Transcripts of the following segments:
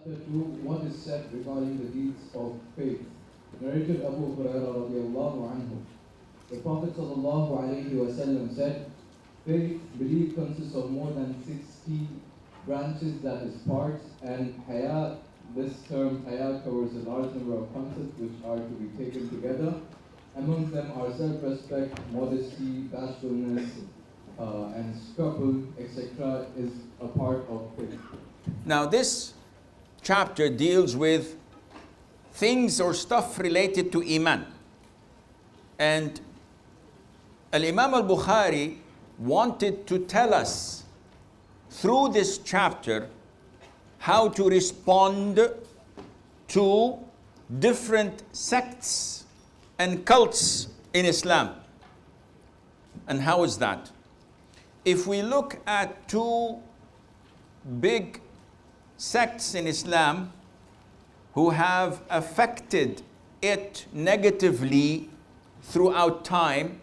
Chapter 2, what is said regarding the deeds of faith. Narrated Abu Hurairah radiallahu anhu. The Prophet sallallahu alayhi wa sallam said, faith, belief consists of more than 60 branches, that is parts, and haya, this term haya covers a large number of concepts which are to be taken together. Among them are self-respect, modesty, bashfulness, and scruple, etc. is a part of faith. Now this chapter deals with things or stuff related to Iman. And Al-Imam al-Bukhari wanted to tell us through this chapter how to respond to different sects and cults in Islam. And how is that? If we look at two big sects in Islam who have affected it negatively throughout time,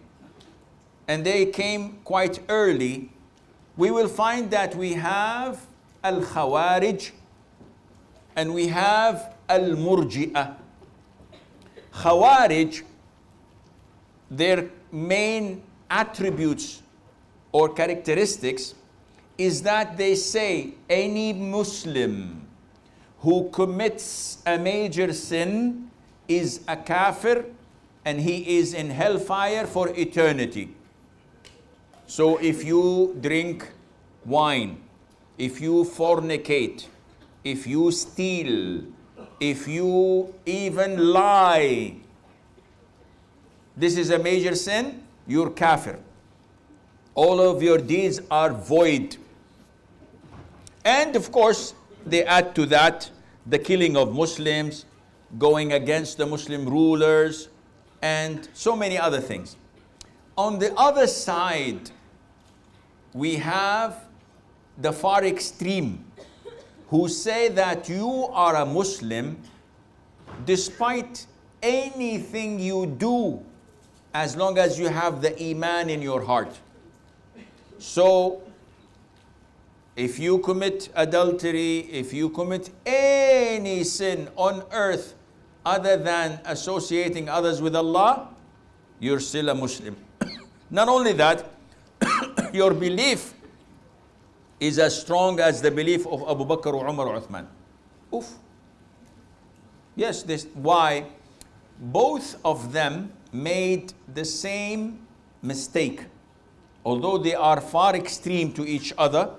and they came quite early, we will find that we have Al-Khawarij and we have Al-Murji'ah. Khawarij, their main attributes or characteristics is that they say any Muslim who commits a major sin is a kafir and he is in hellfire for eternity. So if you drink wine, if you fornicate, if you steal, if you even lie, this is a major sin, you're kafir. All of your deeds are void. And of course, they add to that the killing of Muslims, going against the Muslim rulers, and so many other things. On the other side, we have the far extreme who say that you are a Muslim despite anything you do, as long as you have the Iman in your heart. So, if you commit adultery, if you commit any sin on earth other than associating others with Allah, you're still a Muslim. Not only that, your belief is as strong as the belief of Abu Bakr, Umar, or Uthman. Oof. Yes, why? Both of them made the same mistake. Although they are far extreme to each other,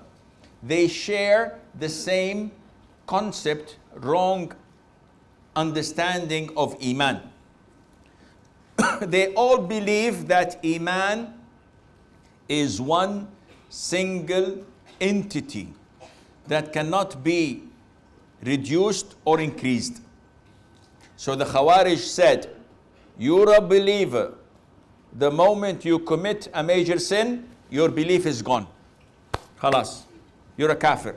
they share the same concept, wrong understanding of Iman. They all believe that Iman is one single entity that cannot be reduced or increased. So the Khawarij said, you're a believer. The moment you commit a major sin, your belief is gone. Khalas. You're a kafir.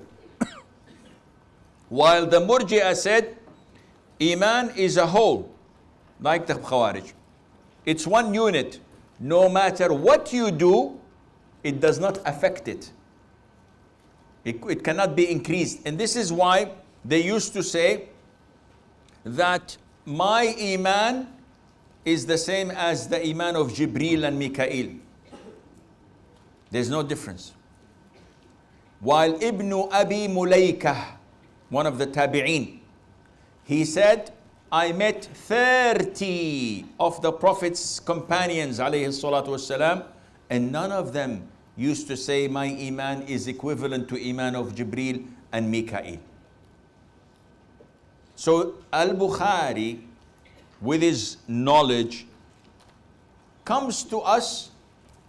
While the Murji'ah said, Iman is a whole, like the Khawarij. It's one unit. No matter what you do, it does not affect it. It cannot be increased. And this is why they used to say that my Iman is the same as the Iman of Jibreel and Mikael. There's no difference. While Ibn Abi Mulaykah, one of the Tabi'een, he said, I met 30 of the Prophet's companions, alayhi salatu wasalam, and none of them used to say my Iman is equivalent to Iman of Jibreel and Mikael. So Al-Bukhari, with his knowledge, comes to us,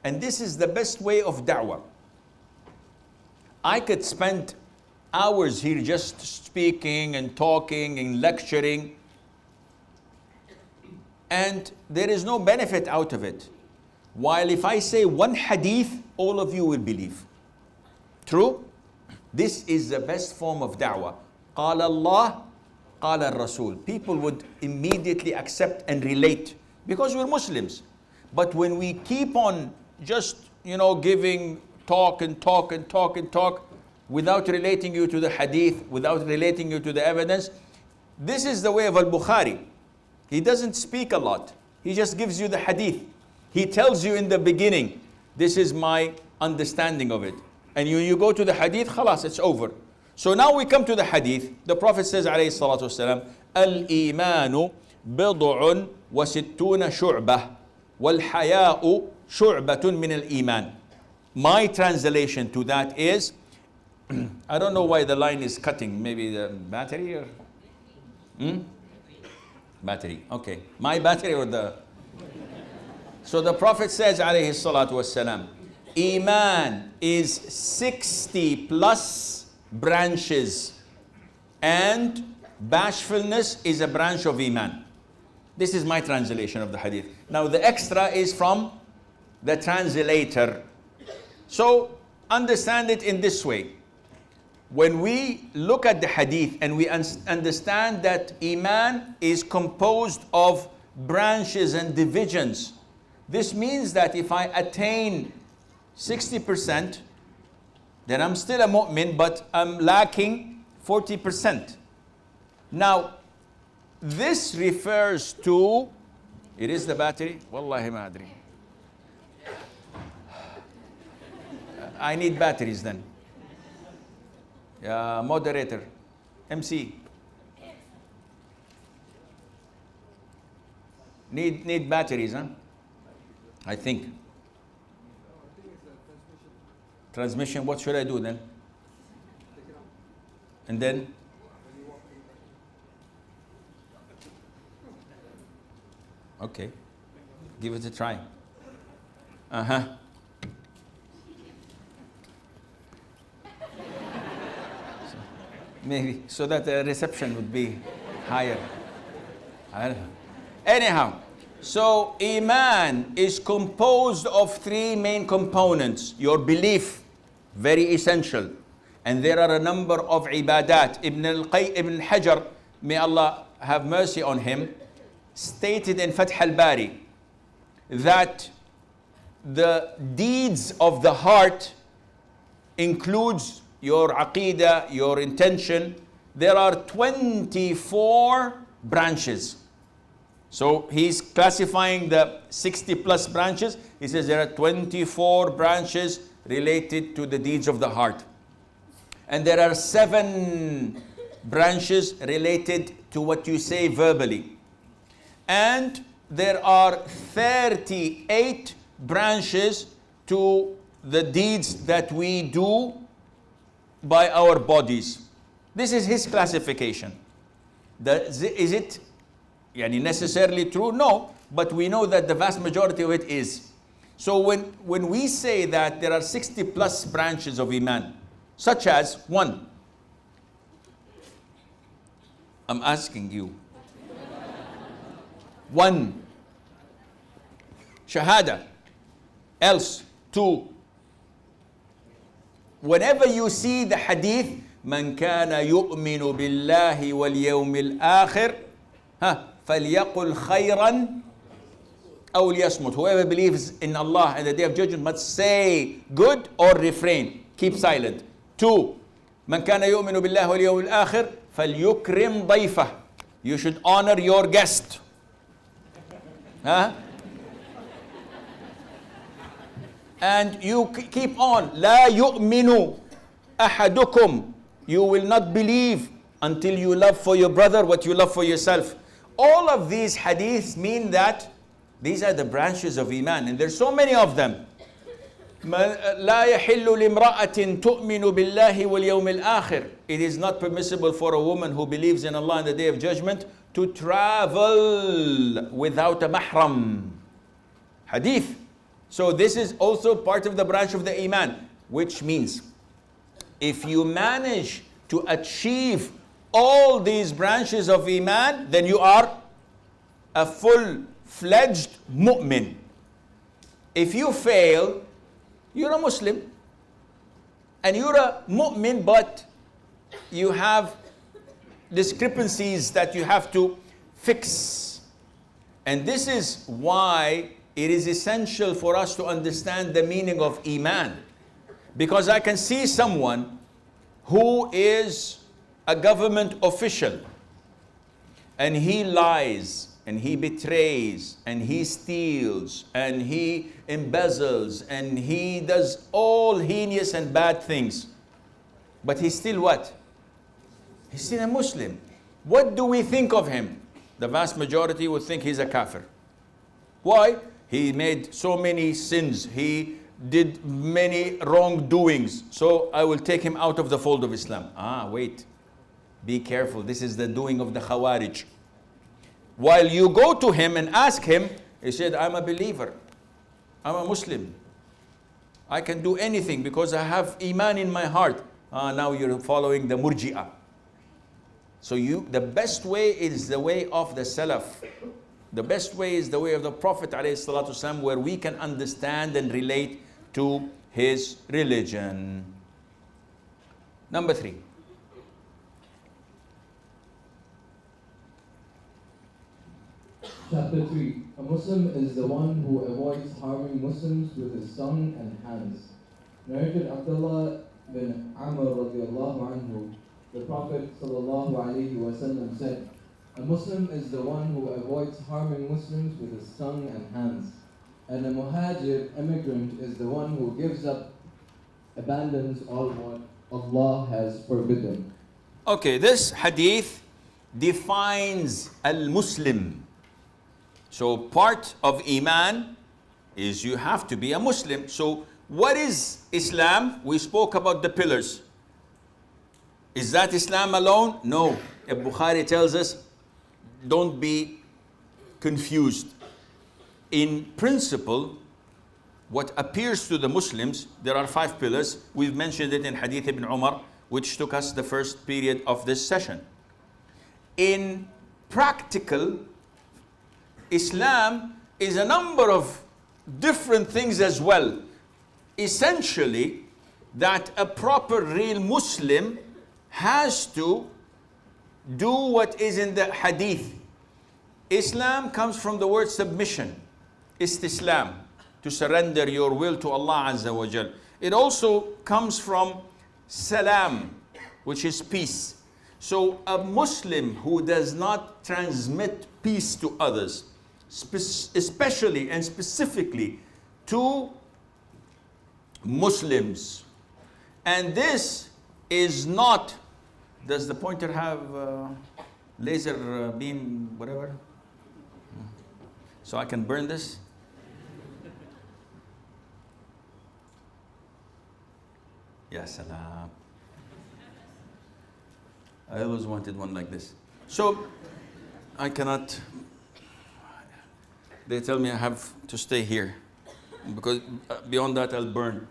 and this is the best way of da'wah. I could spend hours here just speaking and talking and lecturing, and there is no benefit out of it. While if I say one hadith, all of you will believe. True? This is the best form of da'wah. قال Allah, قال الرسول. People would immediately accept and relate because we're Muslims. But when we keep on just, giving talk and talk and talk and talk, without relating you to the hadith, without relating you to the evidence. This is the way of Al-Bukhari. He doesn't speak a lot. He just gives you the hadith. He tells you in the beginning, this is my understanding of it. And you go to the hadith, khalas, it's over. So now we come to the hadith. The Prophet says, alayhi salatu wasalam, Al-imanu bid'un wa sittuna shu'bah wal haya'u shu'batun min al-iman. My translation to that is, I don't know why the line is cutting. Maybe the battery or? Battery, okay. My battery or the? So the Prophet says, alayhi salatu wasalam, Iman is 60 plus branches, and bashfulness is a branch of Iman. This is my translation of the hadith. Now the extra is from the translator. So understand it in this way. When we look at the hadith and we understand that Iman is composed of branches and divisions, this means that if I attain 60%, then I'm still a mu'min, but I'm lacking 40%. Now, this refers to, it is the battery? Wallahi ma adri. I need batteries then. Moderator, MC. Need batteries, huh? I think. Transmission, what should I do then? And then? Okay, give it a try. Maybe, so that the reception would be higher. I don't know. Anyhow, so Iman is composed of three main components. Your belief, very essential. And there are a number of ibadat. Ibn Hajar, may Allah have mercy on him, stated in Fath al-Bari that the deeds of the heart includes your aqidah, your intention. There are 24 branches. So he's classifying the 60 plus branches. He says there are 24 branches related to the deeds of the heart. And there are 7 branches related to what you say verbally. And there are 38 branches to the deeds that we do by our bodies. This is his classification. Is it necessarily true? No, but we know that the vast majority of it is. So when we say that there are 60 plus branches of Iman, such as 1, I'm asking you, 1, Shahada, else 2, whenever you see the hadith, من كان يؤمن بالله واليوم الآخر فليقل خيرا أو ليصمت. Whoever believes in Allah and the day of judgment must say good or refrain, keep silent. 2, من كان يؤمن بالله واليوم الآخر فليكرم ضيفه. You should honor your guest. And you keep on. لا يؤمن أحدكم. You will not believe until you love for your brother what you love for yourself. All of these hadiths mean that these are the branches of Iman, and there's so many of them. لا يحل لامرأة تؤمن بالله واليوم الآخر. It is not permissible for a woman who believes in Allah and the Day of Judgment to travel without a mahram. Hadith. So this is also part of the branch of the Iman, which means if you manage to achieve all these branches of Iman, then you are a full-fledged mu'min. If you fail, you're a Muslim. And you're a mu'min, but you have discrepancies that you have to fix. And this is why it is essential for us to understand the meaning of Iman. Because I can see someone who is a government official and he lies and he betrays and he steals and he embezzles and he does all heinous and bad things, but he's still what? He's still a Muslim. What do we think of him? The vast majority would think he's a kafir. Why? He made so many sins. He did many wrongdoings. So I will take him out of the fold of Islam. Wait. Be careful. This is the doing of the Khawarij. While you go to him and ask him, he said, I'm a believer. I'm a Muslim. I can do anything because I have Iman in my heart. Now you're following the Murji'ah. So the best way is the way of the Salaf. The best way is the way of the Prophet ﷺ, where we can understand and relate to his religion. Number 3. Chapter 3. A Muslim is the one who avoids harming Muslims with his tongue and hands. Narrated Abdullah bin Amr radiallahu anhu, the Prophet sallallahu alayhi wasallam said, a Muslim is the one who avoids harming Muslims with his tongue and hands. And a muhajir immigrant is the one who gives up, abandons all what Allah has forbidden. Okay, this hadith defines al-Muslim. So part of Iman is you have to be a Muslim. So what is Islam? We spoke about the pillars. Is that Islam alone? No. Bukhari tells us, don't be confused. In principle, what appears to the Muslims, there are 5 pillars. We've mentioned it in Hadith ibn Umar, which took us the first period of this session. In practical, Islam is a number of different things as well. Essentially, that a proper real Muslim has to do what is in the hadith. Islam comes from the word submission, istislam, to surrender your will to Allah Azza wa Jal. It also comes from salam, which is peace. So a Muslim who does not transmit peace to others, especially and specifically to Muslims, and this is not, does the pointer have laser beam, whatever? So I can burn this? Ya salam. I always wanted one like this. So I cannot, they tell me I have to stay here because beyond that I'll burn.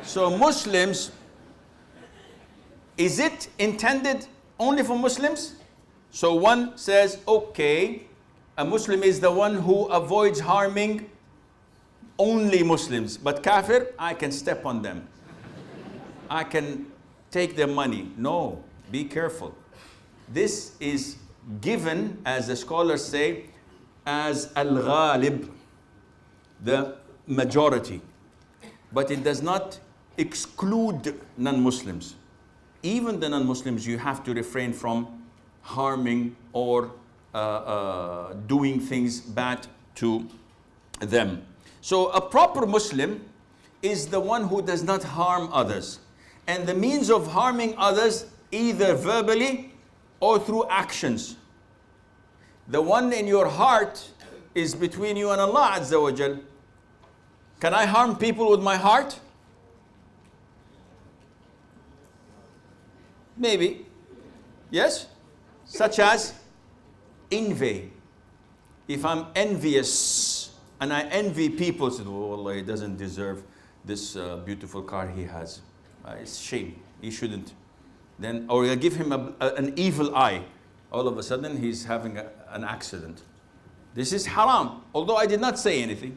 So Muslims, is it intended only for Muslims? So one says, okay, a Muslim is the one who avoids harming only Muslims, but kafir, I can step on them. I can take their money. No, be careful. This is given, as the scholars say, as al-ghalib, the majority. But it does not exclude non-Muslims. Even the non-Muslims, you have to refrain from harming or doing things bad to them. So a proper Muslim is the one who does not harm others. And the means of harming others, either verbally or through actions. The one in your heart is between you and Allah Azza wa Jal. Can I harm people with my heart? Maybe. Yes? Such as envy. If I'm envious and I envy people, say, oh Allah, he doesn't deserve this beautiful car he has. It's shame. He shouldn't. Then, or I give him an evil eye. All of a sudden, he's having an accident. This is haram. Although I did not say anything,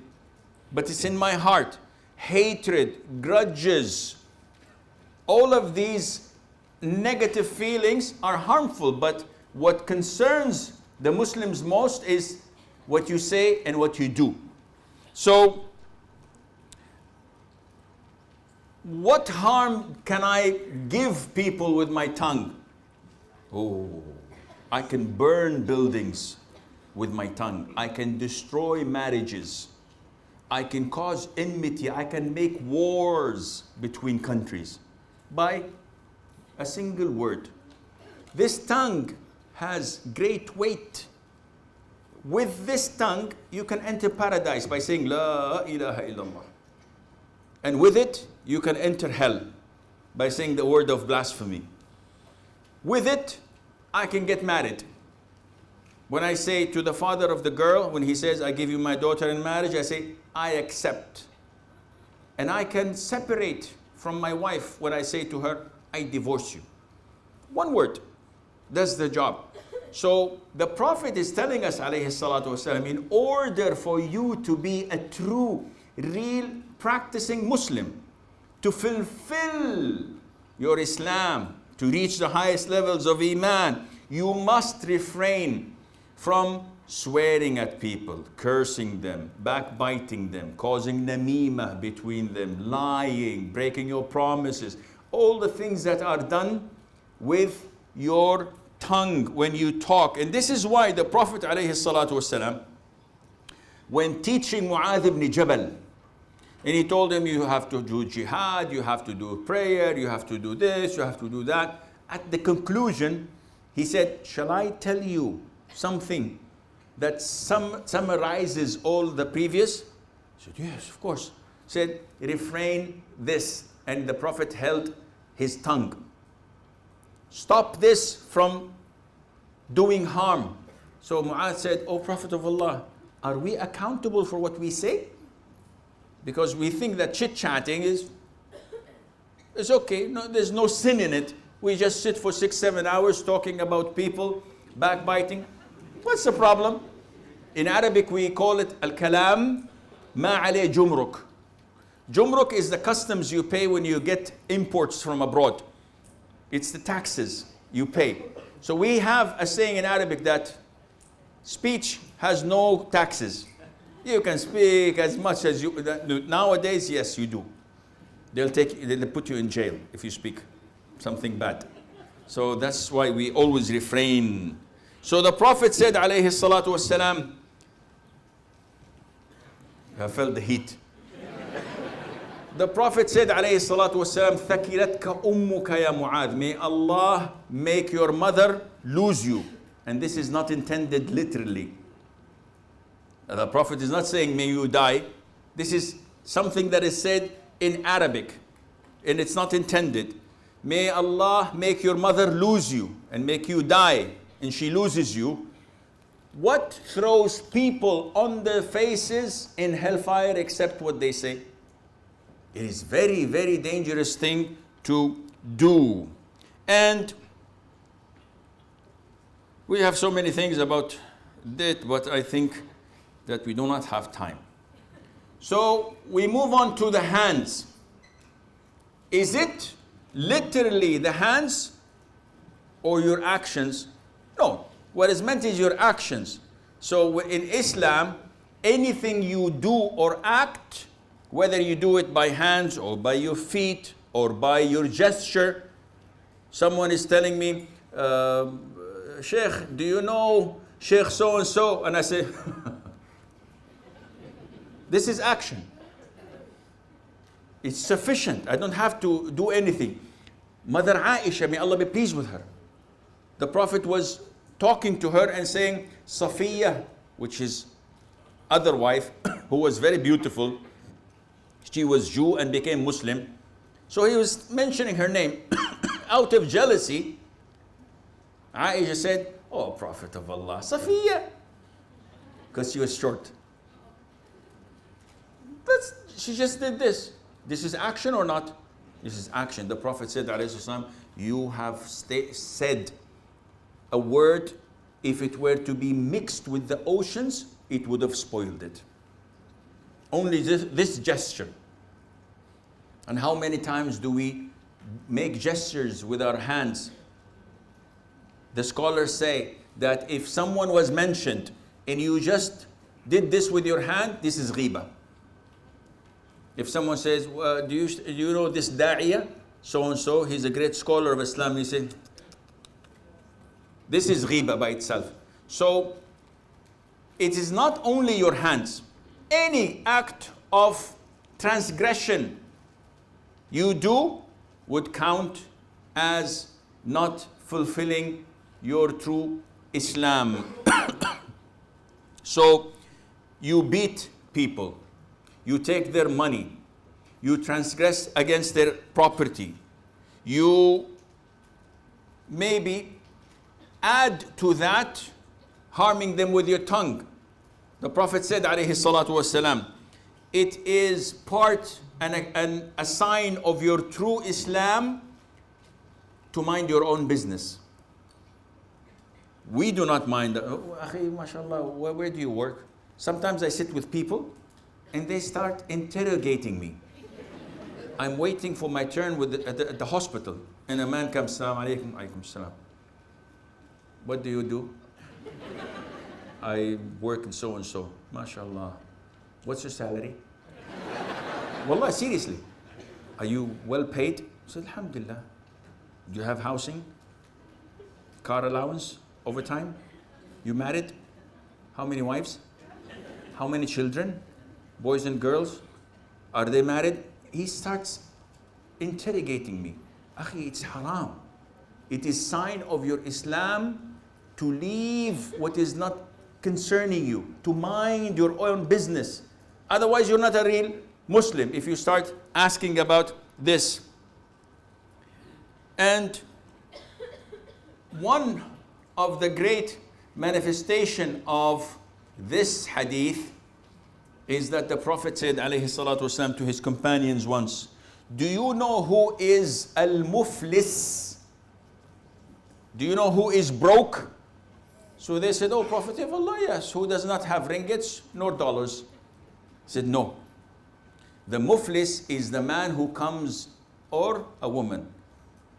but it's in my heart. Hatred, grudges, all of these negative feelings are harmful. But what concerns the Muslims most is what you say and what you do. So, what harm can I give people with my tongue? Oh, I can burn buildings with my tongue. I can destroy marriages. I can cause enmity. I can make wars between countries by a single word. This tongue has great weight. With this tongue, you can enter paradise by saying, La ilaha illallah. And with it, you can enter hell by saying the word of blasphemy. With it, I can get married. When I say to the father of the girl, when he says, I give you my daughter in marriage, I say, I accept. And I can separate from my wife when I say to her, I divorce you. One word does the job. So the Prophet is telling us, alayhi salatu wasalam, in order for you to be a true, real, practicing Muslim, to fulfill your Islam, to reach the highest levels of Iman, you must refrain from swearing at people, cursing them, backbiting them, causing namimah between them, lying, breaking your promises, all the things that are done with your tongue when you talk. And this is why the Prophet ﷺ, when teaching Mu'adh ibn Jabal, and he told him, you have to do jihad, you have to do prayer, you have to do this, you have to do that. At the conclusion, he said, shall I tell you something that summarizes all the previous? He said, yes, of course. He said, refrain this. And the Prophet held his tongue. Stop this from doing harm. So Mu'adh said, oh Prophet of Allah, are we accountable for what we say? Because we think that chit-chatting is okay. No, there's no sin in it. We just sit for 6-7 hours talking about people, backbiting. What's the problem? In Arabic, we call it al-kalam ma alayh jumruk. Jumruk is the customs you pay when you get imports from abroad. It's the taxes you pay. So we have a saying in Arabic that speech has no taxes. You can speak as much as you... Nowadays, yes, you do. They'll put you in jail if you speak something bad. So that's why we always refrain. So the Prophet said, alayhi salatu wassalam, I felt the heat. The Prophet said, alayhi salatu wasalam, ثَكِلَتْكَ أُمُّكَ يَا Mu'adh. May Allah make your mother lose you. And this is not intended literally. The Prophet is not saying, may you die. This is something that is said in Arabic. And it's not intended. May Allah make your mother lose you and make you die. And she loses you. What throws people on their faces in hellfire except what they say? It is very, very dangerous thing to do. And we have so many things about that, but I think that we do not have time. So we move on to the hands. Is it literally the hands or your actions? No. What is meant is your actions. So in Islam, anything you do or act, whether you do it by hands or by your feet or by your gesture. Someone is telling me, Sheikh, do you know Sheikh so-and-so? And I say, this is action. It's sufficient. I don't have to do anything. Mother Aisha, may Allah be pleased with her. The Prophet was talking to her and saying, Safiya, which is other wife, who was very beautiful. She was Jew and became Muslim. So he was mentioning her name. Out of jealousy, Aisha said, oh, Prophet of Allah, Safiya. Because she was short. She just did this. This is action or not? This is action. The Prophet said, alayhi you have said a word, if it were to be mixed with the oceans, it would have spoiled it. Only this gesture. And how many times do we make gestures with our hands? The scholars say that if someone was mentioned and you just did this with your hand, this is ghiba. If someone says, do you know this da'iyah, so-and-so, he's a great scholar of Islam, you say, this is ghiba by itself. So, it is not only your hands. Any act of transgression you do would count as not fulfilling your true Islam. So, you beat people, you take their money, you transgress against their property, you maybe add to that harming them with your tongue. The Prophet said, alayhi salatu wasalam, it is part and a sign of your true Islam to mind your own business. We do not mind. Oh, akhi, mashallah, where do you work? Sometimes I sit with people and they start interrogating me. I'm waiting for my turn at the hospital, and a man comes, Assalamu alaikum, alaikum salam. What do you do? I work in so and so. MashaAllah. What's your salary? Wallah, seriously. Are you well paid? I said, Alhamdulillah. Do you have housing? Car allowance? Overtime? You married? How many wives? How many children? Boys and girls? Are they married? He starts interrogating me. Akhi, it's haram. It is sign of your Islam to leave what is not concerning you, to mind your own business. Otherwise, you're not a real Muslim if you start asking about this. And one of the great manifestation of this hadith is that the Prophet said, alayhi salatu wasalam, to his companions once, do you know who is al-muflis? Do you know who is broke? So they said, oh, Prophet of Allah, yes. Who does not have ringgits nor dollars? He said, no. The muflis is the man who comes, or a woman,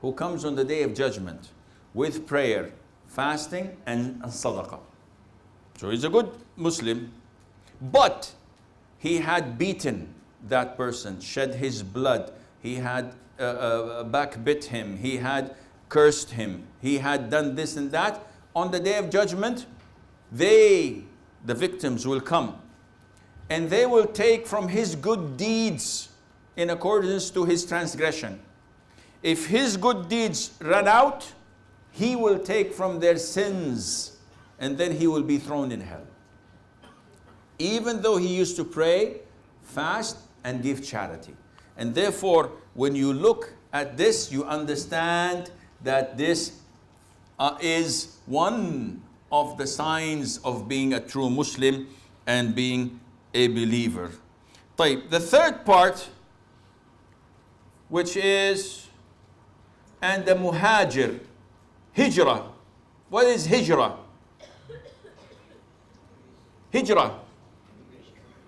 who comes on the day of judgment with prayer, fasting, and sadaqah. So he's a good Muslim, but he had beaten that person, shed his blood, he had backbit him, he had cursed him, he had done this and that. On the day of judgment, the victims will come and they will take from his good deeds in accordance to his transgression. If his good deeds run out, he will take from their sins and then he will be thrown in hell. Even though he used to pray, fast, and give charity. And therefore, when you look at this, you understand that this is one of the signs of being a true Muslim and being a believer. طيب, the third part, which is, and the muhajir, hijrah. What is hijrah? Hijrah.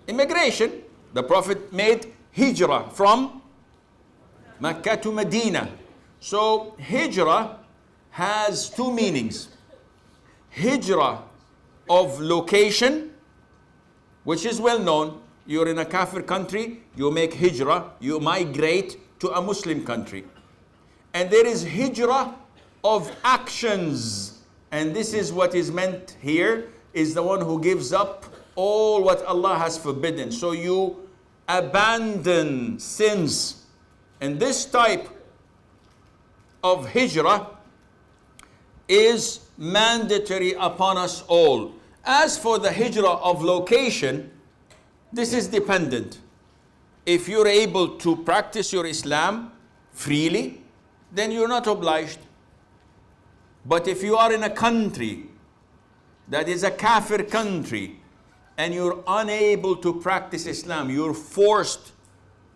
Immigration. The Prophet made hijrah from Mecca to Medina. So hijrah has two meanings. Hijrah of location, which is well known. You're in a kafir country, you make hijrah, you migrate to a Muslim country. And there is hijrah of actions. And this is what is meant here, is the one who gives up all what Allah has forbidden. So you abandon sins. And this type of hijrah is mandatory upon us all. As for the hijrah of location, this is dependent. If you're able to practice your Islam freely, then you're not obliged. But if you are in a country that is a kafir country and you're unable to practice Islam, you're forced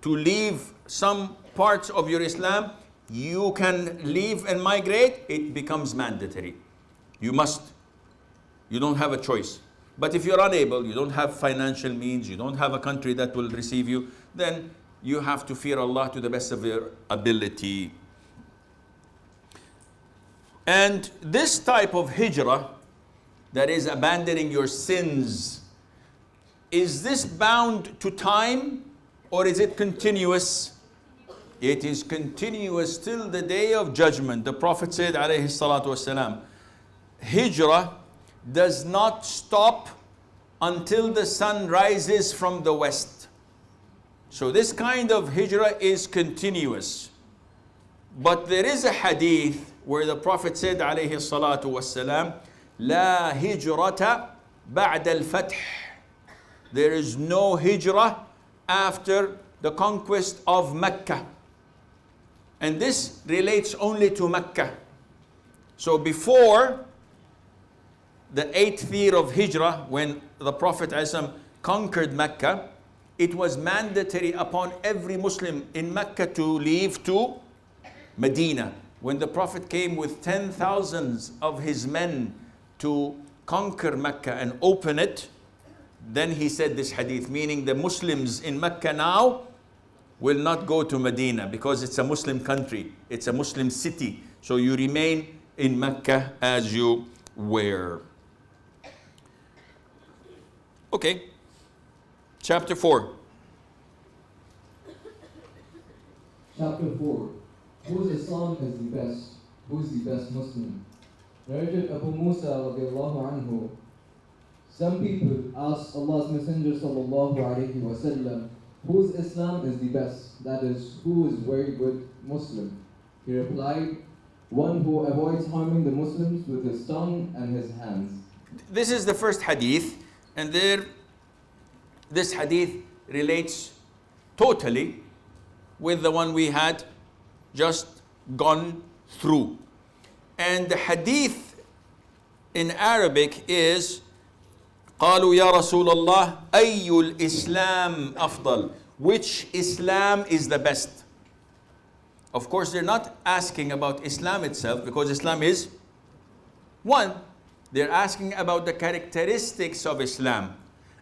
to leave some parts of your Islam, you can leave and migrate, it becomes mandatory. You must. You don't have a choice. But if you're unable, you don't have financial means, you don't have a country that will receive you, then you have to fear Allah to the best of your ability. And this type of hijrah, that is abandoning your sins, is this bound to time or is it continuous? It is continuous till the day of judgment. The Prophet said, alayhi salatu wasalam, Hijrah does not stop until the sun rises from the west. So this kind of hijrah is continuous. But there is a hadith where the Prophet said, alayhi salatu wasalam, La hijrata ba'da al-fath. There is no hijrah after the conquest of Mecca. And this relates only to Mecca. So before the 8th year of Hijrah, when the Prophet ﷺ conquered Mecca, it was mandatory upon every Muslim in Mecca to leave to Medina. When the Prophet came with 10,000 of his men to conquer Mecca and open it, then he said this hadith, meaning the Muslims in Mecca now will not go to Medina because it's a Muslim country, it's a Muslim city. So you remain in Mecca as you were. Okay, chapter 4. Chapter 4. Whose Islam is the best? Who is the best Muslim? Narrated Abu Musa radiallahu anhu. Some people asked Allah's Messenger sallallahu alayhi wa sallam, whose Islam is the best? That is, who is very good Muslim? He replied, one who avoids harming the Muslims with his tongue and his hands. This is the first hadith, and this hadith relates totally with the one we had just gone through. And the hadith in Arabic is قالوا يا رسول الله أي الإسلام أفضل? Which Islam is the best? Of course, they're not asking about Islam itself because Islam is one. They're asking about the characteristics of Islam.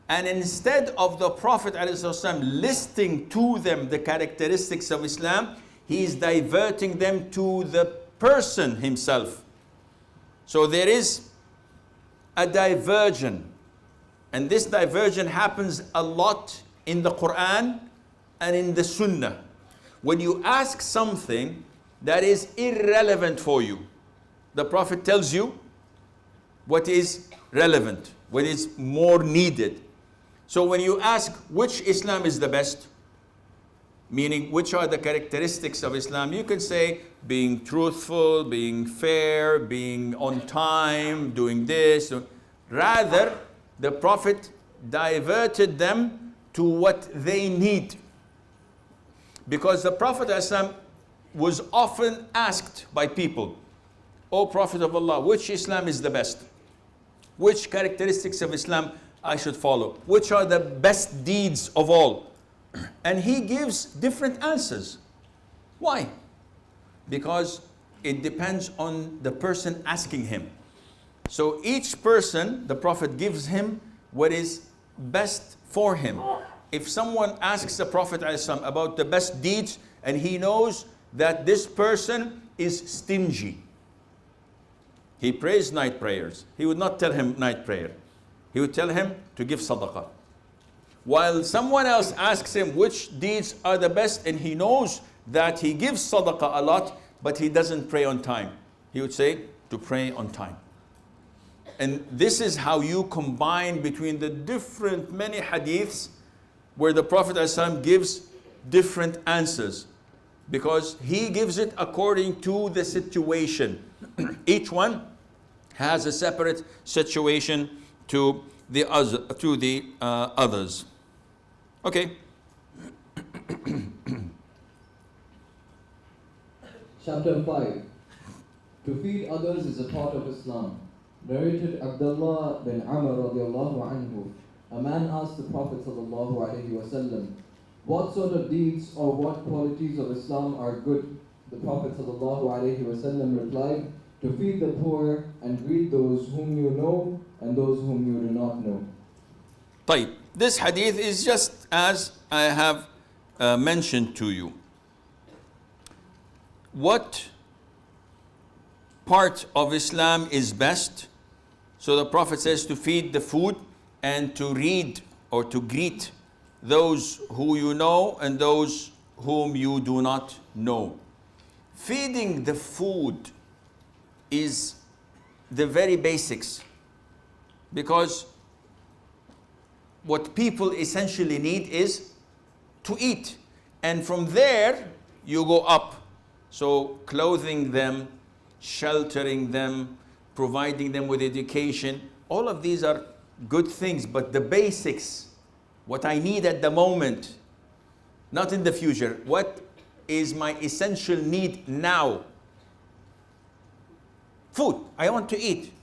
And instead of the Prophet ﷺ listing to them the characteristics of Islam, he is diverting them to the person himself. So there is a diversion. And this diversion happens a lot in the Quran and in the Sunnah. When you ask something that is irrelevant for you, the Prophet tells you what is relevant, what is more needed. So when you ask which Islam is the best, meaning which are the characteristics of Islam, you can say being truthful, being fair, being on time, doing this. Rather, the Prophet diverted them to what they need. Because the Prophet ﷺ was often asked by people, O Prophet of Allah, which Islam is the best? Which characteristics of Islam I should follow? Which are the best deeds of all? And he gives different answers. Why? Because it depends on the person asking him. So each person, the Prophet gives him what is best for him. If someone asks the Prophet ﷺ about the best deeds and he knows that this person is stingy, he prays night prayers, he would not tell him night prayer. He would tell him to give sadaqah. While someone else asks him which deeds are the best and he knows that he gives sadaqah a lot, but he doesn't pray on time, he would say to pray on time. And this is how you combine between the different many hadiths where the Prophet ﷺ gives different answers, because he gives it according to the situation. Each one has a separate situation to the others. Okay. Chapter 5. To feed others is a part of Islam. Narrated Abdullah bin Amr radiallahu anhu. A man asked the Prophet sallallahu alaihi wasallam, what sort of deeds or what qualities of Islam are good? The Prophet sallallahu alaihi wasallam replied, to feed the poor and greet those whom you know and those whom you do not know. طيب. This hadith is just as I have mentioned to you. What part of Islam is best? So the Prophet says to feed the food and to read or to greet those who you know and those whom you do not know. Feeding the food is the very basics, because what people essentially need is to eat, and from there you go up. So clothing them, sheltering them, providing them with education, all of these are good things, but the basics, what I need at the moment, not in the future, what is my essential need now? Food. I want to eat.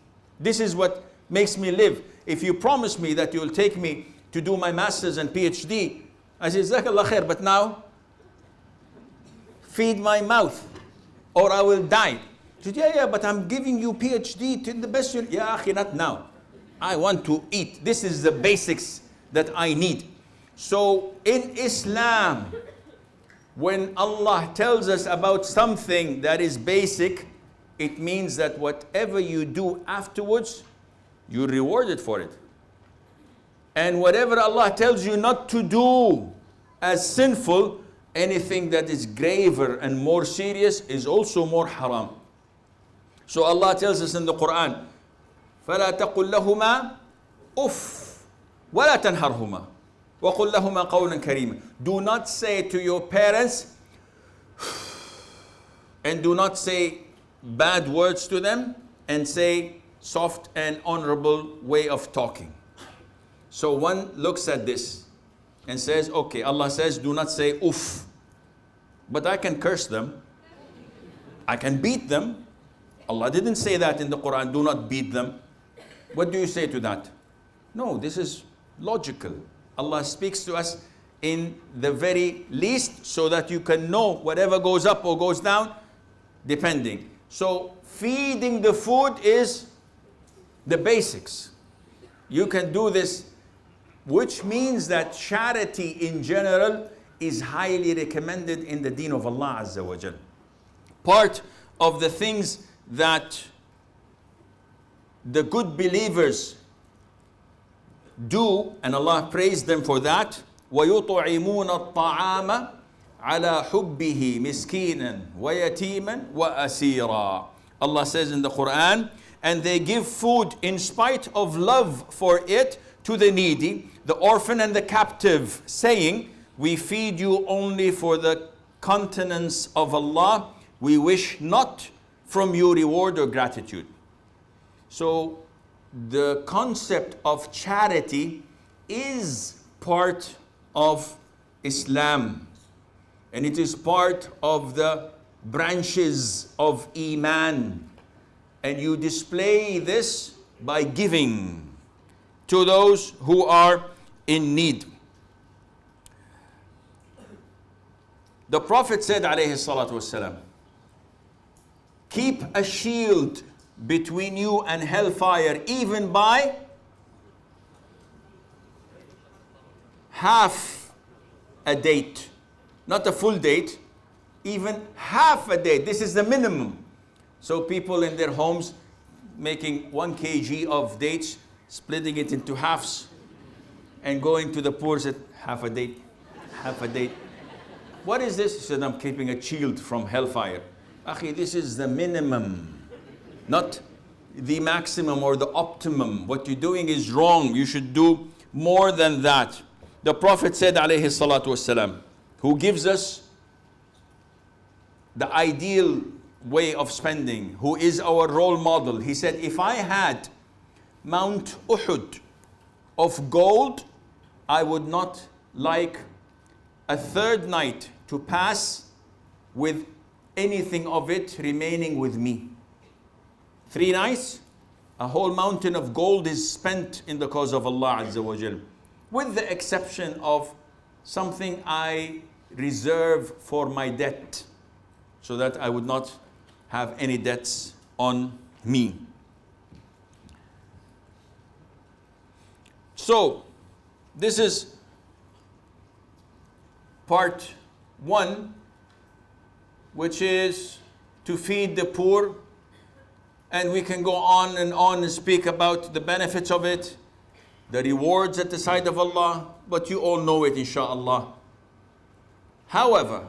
This is what makes me live. If you promise me that you'll take me to do my master's and PhD, I say, Jazakallah khair, but now feed my mouth or I will die. He said, yeah, but I'm giving you PhD to the best. Yeah, akhi, not now. I want to eat. This is the basics that I need. So in Islam, when Allah tells us about something that is basic, it means that whatever you do afterwards, you're rewarded for it. And whatever Allah tells you not to do as sinful, anything that is graver and more serious is also more haram. So Allah tells us in the Quran, فَلَا تَقُلْ لَهُمَا أُفْ وَلَا تَنْهَرْهُمَا وَقُلْ لَهُمَا قَوْلًا كَرِيمًا. Do not say to your parents, and do not say bad words to them, and say soft and honorable way of talking. So one looks at this and says, okay, Allah says, do not say oof. But I can curse them. I can beat them. Allah didn't say that in the Quran, do not beat them. What do you say to that? No, this is logical. Allah speaks to us in the very least so that you can know whatever goes up or goes down, depending. So feeding the food is the basics. You can do this, which means that charity in general is highly recommended in the deen of Allah Azza wa Jal. Part of the things that the good believers do, and Allah praised them for that, وَيُطْعِمُونَ الطَّعَامَ عَلَى حُبِّهِ مِسْكِينًا وَيَتِيمًا وَأَسِيرًا. Allah says in the Quran, and they give food in spite of love for it to the needy, the orphan and the captive, saying, we feed you only for the countenance of Allah. We wish not from you reward or gratitude. So the concept of charity is part of Islam, and it is part of the branches of Iman, and you display this by giving to those who are in need. The Prophet said, alayhi salatu wasalam, keep a shield between you and hellfire, even by half a date. Not a full date, even half a date. This is the minimum. So people in their homes making 1 kg of dates, splitting it into halves, and going to the poor, said, half a date, half a date. What is this? He said, I'm keeping a shield from hellfire. Akhi, this is the minimum, not the maximum or the optimum. What you're doing is wrong. You should do more than that. The Prophet said, alayhi salatu wasalam, who gives us the ideal way of spending, who is our role model. He said, if I had Mount Uhud of gold, I would not like a third night to pass with anything of it remaining with me. 3 nights, a whole mountain of gold is spent in the cause of Allah Azza wa Jal, with the exception of something I reserve for my debt, so that I would not have any debts on me. So, this is part 1, which is to feed the poor, and we can go on and speak about the benefits of it. the rewards at the side of Allah, but you all know it, inshaAllah. However,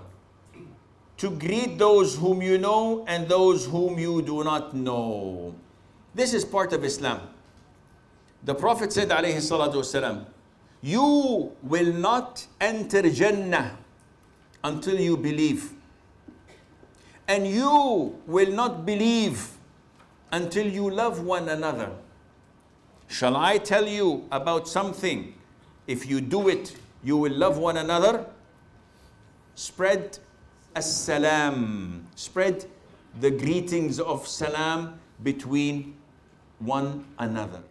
to greet those whom you know and those whom you do not know, this is part of Islam. The Prophet said, alayhi salatu wasalam, you will not enter Jannah until you believe. And you will not believe until you love one another. Shall I tell you about something? If you do it, you will love one another. Spread as-salam. Spread the greetings of salam between one another.